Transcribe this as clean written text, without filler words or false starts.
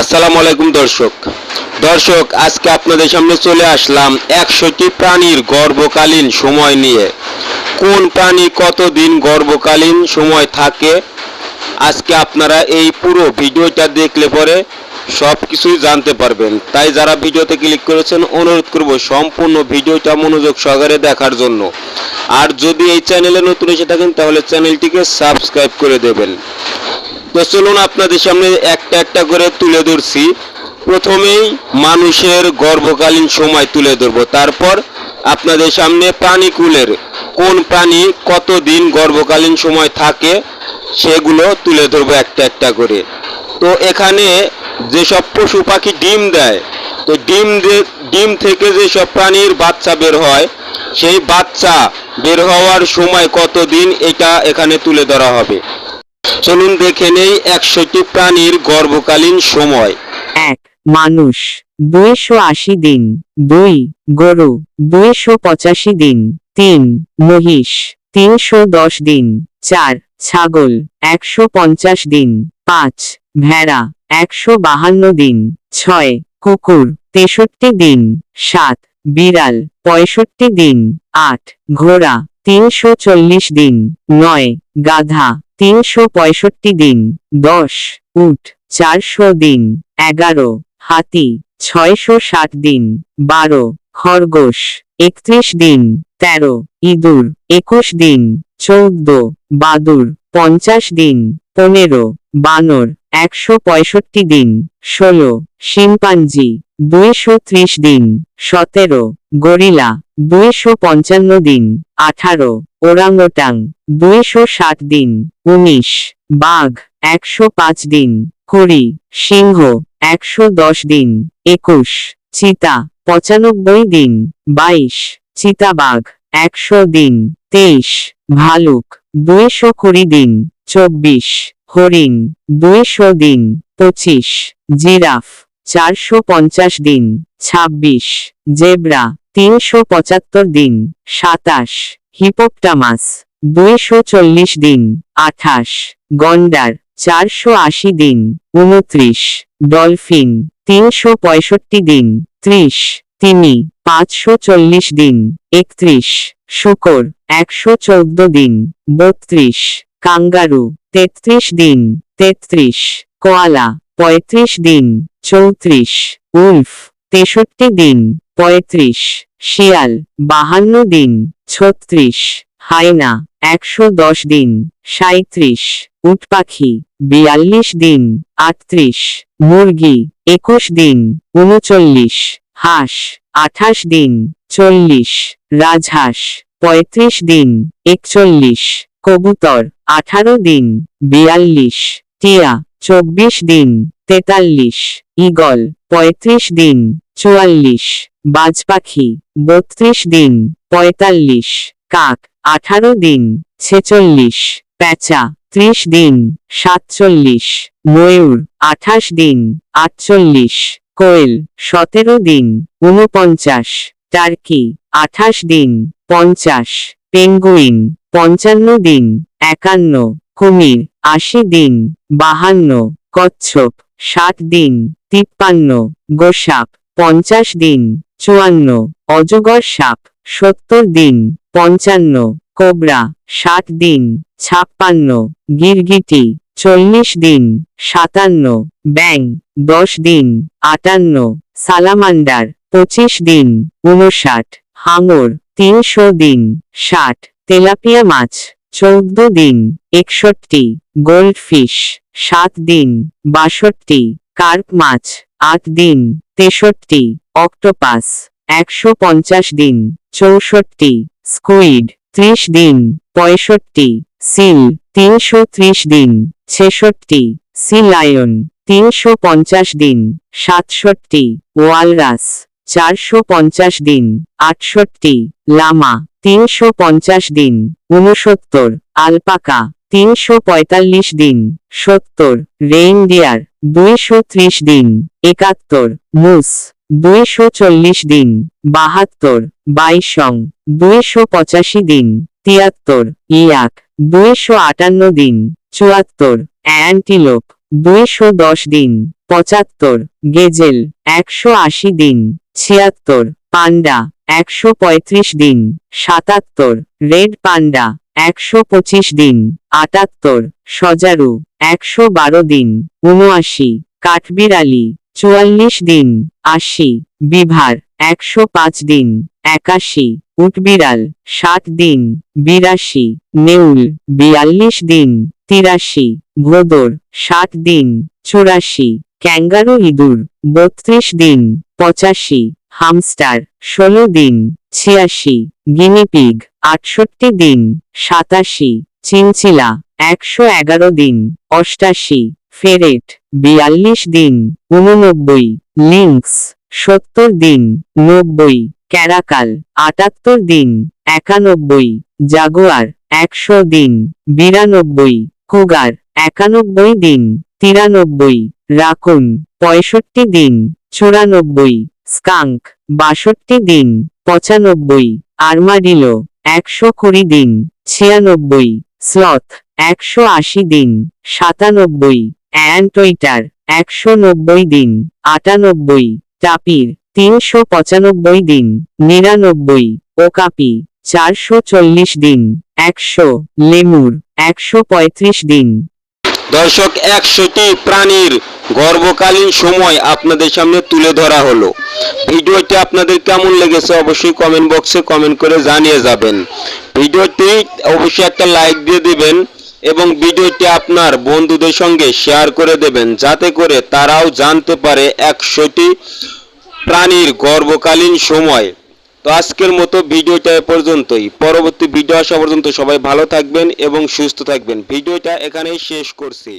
আসসালামু আলাইকুম দর্শক আজকে আপনাদের সামনে চলে আসলাম 100টি প্রাণীর গর্ভকালীন সময় নিয়ে। কোন প্রাণী কতদিন গর্ভকালীন সময় থাকে আজকে আপনারা এই পুরো ভিডিওটা দেখলে পরে সব কিছুই জানতে পারবেন। তাই যারা ভিডিওতে ক্লিক করেছেন অনুরোধ করব সম্পূর্ণ ভিডিওটা মনোযোগ সহকারে দেখার জন্য। আর যদি এই চ্যানেলে নতুন এসে থাকেন তাহলে চ্যানেলটিকে সাবস্ক্রাইব করে দেবেন। তো চলুন আপনাদের সামনে একটা একটা করে তুলে ধরছি। প্রথমেই মানুষের গর্ভকালীন সময় তুলে ধরবো, তারপর আপনাদের সামনে প্রাণীকুলের কোন প্রাণী কতদিন গর্ভকালীন সময় থাকে সেগুলো তুলে ধরবো একটা একটা করে। তো এখানে যেসব পশু পাখি ডিম দেয়, তো ডিম থেকে যেসব প্রাণীর বাচ্চা বের হয় সেই বাচ্চা বের হওয়ার সময় কতদিন এটা এখানে তুলে ধরা হবে। চলুন দেখে নেই 100টি প্রাণীর গর্ভকালীন সময়। 1. মানুষ 280 দিন। 2. গরু 285 দিন। 3. মহিষ 310 দিন। 4. ছাগল 150 দিন। 5. ভেড়া 152 দিন। 6. কুকুর 63 দিন। 7. বিড়াল 65 দিন। 8. ঘোড়া 340 দিন। 9. গাধা 365 দিন। 10. উট 400 দিন। 11. হাতি 660 দিন। 12. খরগোশ 31 দিন। 13. ইঁদুর 21 দিন। 14. বাদুড় 50 দিন। 15. বানর 165 দিন। 16. শিম্পাঞ্জি 230 দিন। 17. গরিলা 255 দিন। 18. ওরাংওটাং 260 দিন। 19. বাঘ 105 দিন। 20. সিংহ 110 দিন। 21. চিতা 95 দিন। 22. চিতাবাঘ 100 দিন। 23. ভালুক 220 দিন। 24. হরিণ 200 দিন। 25. জিরাফ 450 দিন। 26. জেব্রা 375 দিন। 27. হিপোপটামাস 240 দিন। 28. গন্ডার 480 দিন। 29. ডলফিন 365 দিন। 30. তিমি 540 দিন। 31. শূকর 114 দিন। 32. কাঙ্গারু 33 দিন। 33. কোয়ালা 35 দিন। 34. উল্ফ 63 দিন। 35. শিয়াল 52 দিন। 36. হায়না 110 দিন। 37. উটপাখি 42 দিন। 38. মুরগি 21 দিন। 39. হাঁস 28 দিন। 40. রাজহাঁস 35 দিন। 41. কবুতর 18 দিন। 42. টিয়া 24 দিন। 43. ঈগল 35 দিন। 44. বাজপাখি 32 দিন। 45. কাক 18 দিন। 46. পেঁচা 30 দিন। 47. ময়ূর 28 দিন। 48. কোয়েল 17 দিন। 49. টার্কি 28 দিন। 50. পেঙ্গুইন 55 দিন। 51. কুমির 80 দিন। 52. কচ্ছপ 60 দিন। 53. গোসাপ 50 দিন। 54. অজগর সাপ 70 দিন। 55. কোবরা 60 দিন। 56. গিরগিটি 40 দিন। 57. ব্যাং 10 দিন। 58. সালামান্ডার 25 দিন। 59. হাঙর 300 দিন। 60. তেলাপিয়া মাছ 14 দিন। 61. গোল্ডফিশ 7 দিন। 62. কার্প মাছ 8 দিন। 63. অক্টোপাস 150 দিন। 64. স্কুইড 30 দিন। 65. সিল 330 দিন। 66. সি লায়ন 350 দিন। 67. ওয়ালরাস 450 দিন। 68. লামা 350 দিন। 69. আলপাকা 345 দিন। 70. রেইনডিয়ার 230 দিন। 71. মুস 240 দিন। 72. বাইসং 285 দিন। 73. ইয়াক 258 দিন। 74. অ্যান্টিলোপ 210 দিন 75 গেজেল 180 দিন 76 পান্ডা 135 দিন 77 রেড পান্ডা 125 দিন 78 সজারু 112 দিন 79 কাঠবিড়ালি 44 দিন 80 বিভার 105 দিন 81 উটবিড়াল 60 দিন 82 নেউল 42 দিন 83 ভোদর 60 দিন 84 ক্যাঙ্গারু ইঁদুর 32 দিন 85 হামস্টার 16 দিন 86 গিনিপিগ 68 দিন 87 চিনচিলা 111 দিন 88 ফেরেট 42 দিন 89 লিংক্স 70 দিন 90 ক্যারাকাল 78 দিন 91 জাগুয়ার 100 দিন 92 কুগার 91 দিন 93 রাকুন 65 দিন 94 স্কাঙ্ক 62 দিন 95 আর্মাডিলো 120 দিন 96 স্লথ 180 দিন 97 অ্যান্টইটার 190 দিন 98 টাপির 395 দিন 99 ওকাপি 440 দিন 100 লেমুর 135 দিন। দর্শক 100টি প্রাণীর গর্ভকালীন সময় আপনাদের সামনে তুলে ধরা হলো। ভিডিওটি আপনাদের কেমন লেগেছে অবশ্যই কমেন্ট বক্সে কমেন্ট করে জানিয়ে যাবেন। ভিডিওটি অবশ্যই একটা লাইক দিয়ে দিবেন এবং ভিডিওটি আপনার বন্ধুদের সঙ্গে শেয়ার করে দেবেন যাতে করে তারাও জানতে পারে 100টি প্রাণীর গর্ভকালীন সময়। তো আজকের মতো ভিডিওটা এ পর্যন্তই। পরবর্তী ভিডিও আসা পর্যন্ত সবাই ভালো থাকবেন এবং সুস্থ থাকবেন। ভিডিওটা এখানেই শেষ করছি।